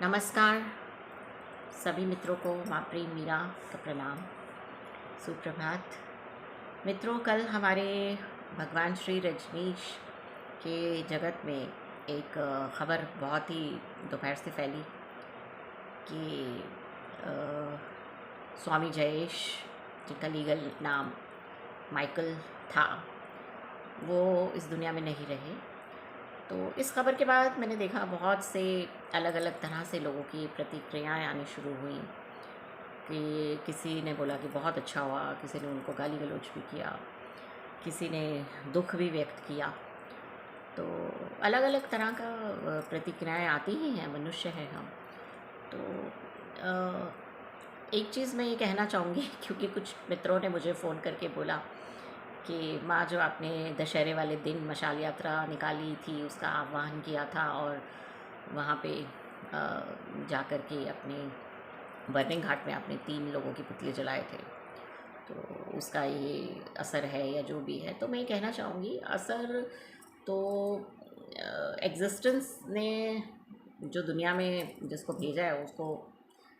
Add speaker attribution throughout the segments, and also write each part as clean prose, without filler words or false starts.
Speaker 1: नमस्कार सभी मित्रों को माँ प्रेम मीरा का प्रणाम। सुप्रभात मित्रों। कल हमारे भगवान श्री रजनीश के जगत में एक खबर बहुत ही दोपहर से फैली कि स्वामी जयेश, जिनका लीगल नाम माइकल था, वो इस दुनिया में नहीं रहे। तो इस खबर के बाद मैंने देखा बहुत से अलग अलग तरह से लोगों की प्रतिक्रियाएं आनी शुरू हुई कि किसी ने बोला कि बहुत अच्छा हुआ, किसी ने उनको गाली गलौज भी किया, किसी ने दुख भी व्यक्त किया। तो अलग अलग तरह का प्रतिक्रियाएं आती ही हैं, मनुष्य हैं हम। तो एक चीज़ मैं ये कहना चाहूँगी क्योंकि कुछ मित्रों ने मुझे फ़ोन करके बोला कि माँ, जो आपने दशहरे वाले दिन मशाल यात्रा निकाली थी उसका आह्वान किया था और वहाँ पे जा कर के अपने बर्निंग घाट में आपने 3 लोगों के पुतले जलाए थे, तो उसका ये असर है या जो भी है। तो मैं ये कहना चाहूँगी, असर तो एग्जिस्टेंस ने जो दुनिया में जिसको भेजा है उसको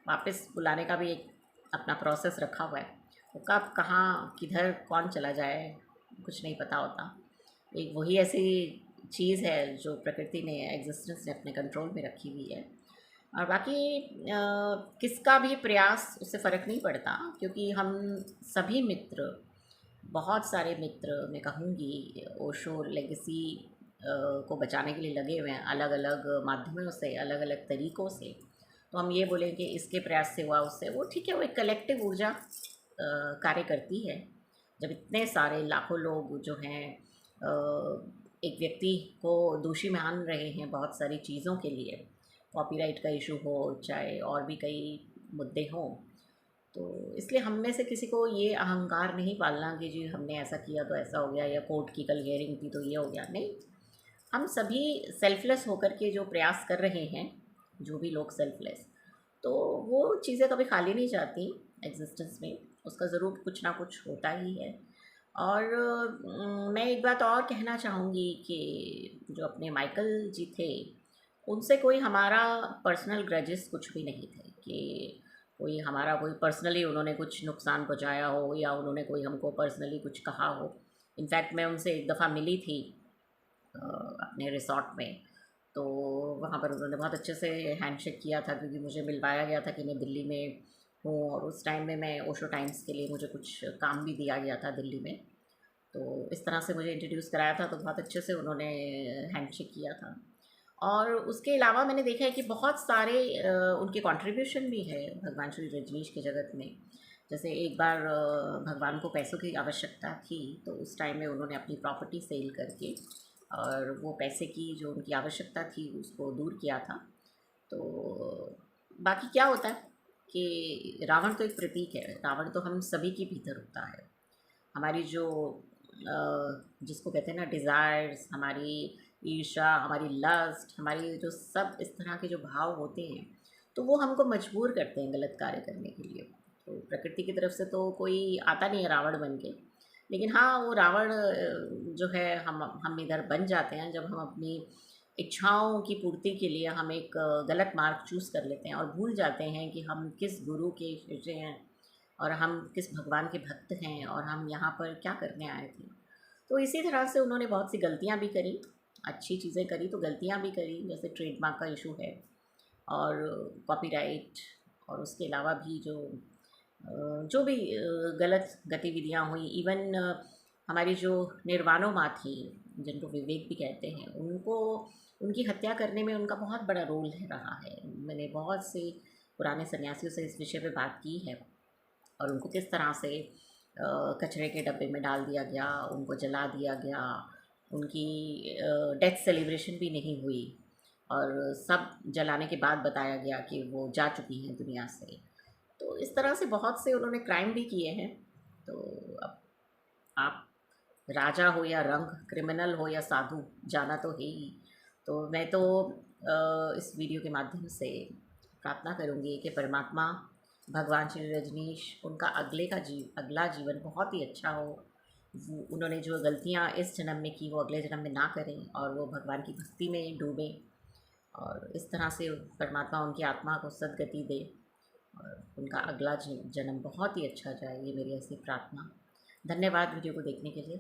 Speaker 1: वापस बुलाने का भी एक अपना प्रोसेस रखा हुआ है। वो कब कहाँ किधर कौन चला जाए कुछ नहीं पता होता। एक वही ऐसी चीज़ है जो प्रकृति ने, एग्जिस्टेंस ने अपने कंट्रोल में रखी हुई है। और बाकी किसका भी प्रयास उससे फ़र्क नहीं पड़ता, क्योंकि हम सभी मित्र, बहुत सारे मित्र मैं कहूँगी, ओशो लेगेसी को बचाने के लिए लगे हुए हैं, अलग अलग माध्यमों से, अलग अलग तरीक़ों से। तो हम ये बोलें कि इसके प्रयास से हुआ, उससे वो, ठीक है, वो एक कलेक्टिव ऊर्जा कार्य करती है। जब इतने सारे लाखों लोग जो हैं एक व्यक्ति को दोषी मान रहे हैं बहुत सारी चीज़ों के लिए, कॉपीराइट का इशू हो, चाहे और भी कई मुद्दे हों, तो इसलिए हम में से किसी को ये अहंकार नहीं पालना कि जी हमने ऐसा किया तो ऐसा हो गया, या कोर्ट की कल हियरिंग थी तो ये हो गया। नहीं, हम सभी सेल्फलेस होकर के जो प्रयास कर रहे हैं, जो भी लोग सेल्फलेस, तो वो चीज़ें कभी खाली नहीं जाती एग्जिस्टेंस में, उसका ज़रूर कुछ ना कुछ होता ही है। और मैं एक बात और कहना चाहूँगी कि जो अपने माइकल जी थे, उनसे कोई हमारा पर्सनल ग्रजेस कुछ भी नहीं थे कि कोई हमारा कोई पर्सनली उन्होंने कुछ नुकसान पहुँचाया हो या उन्होंने कोई हमको पर्सनली कुछ कहा हो। इनफैक्ट मैं उनसे एक दफ़ा मिली थी अपने रिसॉर्ट में, तो वहाँ पर उन्होंने बहुत अच्छे से हैंडशेक किया था, क्योंकि मुझे मिलवाया गया था कि मैं दिल्ली में हूँ और उस टाइम में मैं ओशो टाइम्स के लिए मुझे कुछ काम भी दिया गया था दिल्ली में। तो इस तरह से मुझे इंट्रोड्यूस कराया था, तो बहुत अच्छे से उन्होंने हैंडशेक किया था। और उसके अलावा मैंने देखा है कि बहुत सारे उनके कंट्रीब्यूशन भी है भगवान श्री रजनीश के जगत में। जैसे एक बार भगवान को पैसों की आवश्यकता थी, तो उस टाइम में उन्होंने अपनी प्रॉपर्टी सेल करके और वो पैसे की जो उनकी आवश्यकता थी उसको दूर किया था। तो बाकी क्या होता है कि रावण तो एक प्रतीक है, रावण तो हम सभी के भीतर होता है। हमारी जो जिसको कहते हैं ना डिज़ायर्स, हमारी ईर्ष्या, हमारी लस्ट, हमारी जो सब इस तरह के जो भाव होते हैं, तो वो हमको मजबूर करते हैं गलत कार्य करने के लिए। तो प्रकृति की तरफ से तो कोई आता नहीं है रावण बन के, लेकिन हाँ, वो रावण जो है हम इधर बन जाते हैं जब हम अपनी इच्छाओं की पूर्ति के लिए हम एक गलत मार्ग चूज़ कर लेते हैं और भूल जाते हैं कि हम किस गुरु के शिष्य हैं और हम किस भगवान के भक्त हैं और हम यहाँ पर क्या करने आए थे। तो इसी तरह से उन्होंने बहुत सी गलतियाँ भी करी, अच्छी चीज़ें करी तो गलतियाँ भी करी, जैसे ट्रेडमार्क का इशू है और कॉपीराइट, और उसके अलावा भी जो भी गलत गतिविधियाँ हुई। इवन हमारी जो निर्वाणों माँ थी, जिनको विवेक भी कहते हैं, उनको, उनकी हत्या करने में उनका बहुत बड़ा रोल रहा है। मैंने बहुत से पुराने सन्यासियों से इस विषय पे बात की है और उनको किस तरह से कचरे के डब्बे में डाल दिया गया, उनको जला दिया गया, उनकी डेथ सेलिब्रेशन भी नहीं हुई और सब जलाने के बाद बताया गया कि वो जा चुकी हैं दुनिया से। तो इस तरह से बहुत से उन्होंने क्राइम भी किए हैं। तो अब आप राजा हो या रंग, क्रिमिनल हो या साधु, जाना तो है ही। तो मैं तो इस वीडियो के माध्यम से प्रार्थना करूँगी कि परमात्मा भगवान श्री रजनीश, उनका अगला जीवन बहुत ही अच्छा हो। उन्होंने जो गलतियाँ इस जन्म में की वो अगले जन्म में ना करें और वो भगवान की भक्ति में डूबें और इस तरह से परमात्मा उनकी आत्मा को सद्गति दे और उनका अगला जन्म बहुत ही अच्छा जाए, ये मेरी ऐसी प्रार्थना। धन्यवाद वीडियो को देखने के लिए।